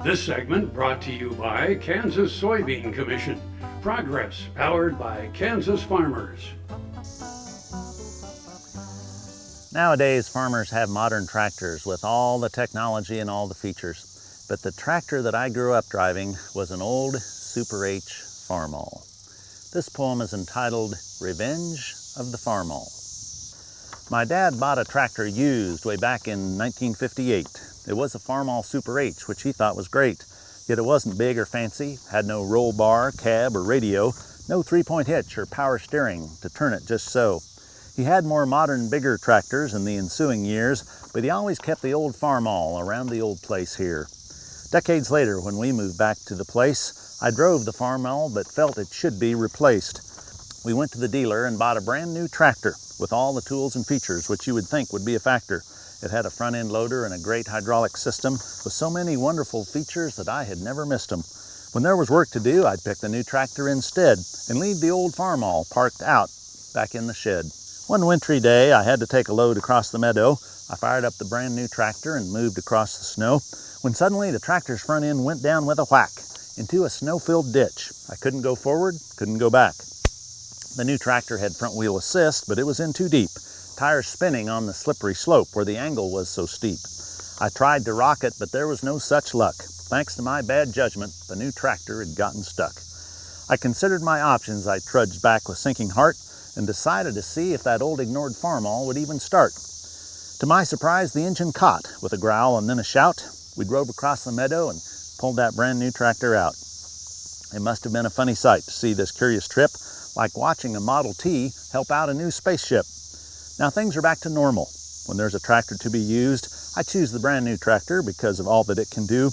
This segment brought to you by Kansas Soybean Commission. Progress powered by Kansas farmers. Nowadays, farmers have modern tractors with all the technology and all the features. But the tractor that I grew up driving was an old Super H Farmall. This poem is entitled Revenge of the Farmall. My dad bought a tractor used way back in 1958. It was a Farmall Super H, which he thought was great. Yet it wasn't big or fancy, had no roll bar, cab, or radio, no three-point hitch or power steering to turn it just so. He had more modern, bigger tractors in the ensuing years, but he always kept the old Farmall around the old place here. Decades later, when we moved back to the place, I drove the Farmall but felt it should be replaced. We went to the dealer and bought a brand new tractor with all the tools and features which you would think would be a factor. It had a front-end loader and a great hydraulic system with so many wonderful features that I had never missed them. When there was work to do, I'd pick the new tractor instead and leave the old Farmall parked out back in the shed. One wintry day, I had to take a load across the meadow. I fired up the brand new tractor and moved across the snow, when suddenly the tractor's front end went down with a whack into a snow-filled ditch. I couldn't go forward, couldn't go back. The new tractor had front wheel assist, but it was in too deep, tires spinning on the slippery slope where the angle was so steep. I tried to rock it, but there was no such luck. Thanks to my bad judgment, the new tractor had gotten stuck. I considered my options. I trudged back with sinking heart and decided to see if that old ignored Farmall would even start. To my surprise, the engine caught with a growl and then a shout. We drove across the meadow and pulled that brand new tractor out. It must have been a funny sight to see this curious trip, like watching a Model T help out a new spaceship. Now things are back to normal. When there's a tractor to be used, I choose the brand new tractor because of all that it can do.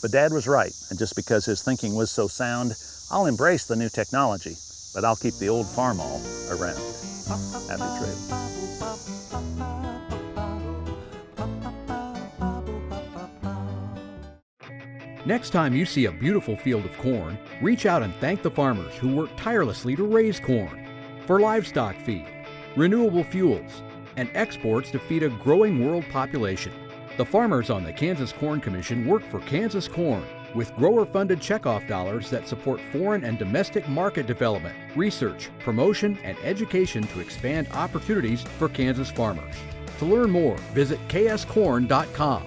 But Dad was right, and just because his thinking was so sound, I'll embrace the new technology, but I'll keep the old Farmall around. Happy trail. Next time you see a beautiful field of corn, reach out and thank the farmers who work tirelessly to raise corn for livestock feed, renewable fuels, and exports to feed a growing world population. The farmers on the Kansas Corn Commission work for Kansas Corn with grower-funded checkoff dollars that support foreign and domestic market development, research, promotion, and education to expand opportunities for Kansas farmers. To learn more, visit kscorn.com.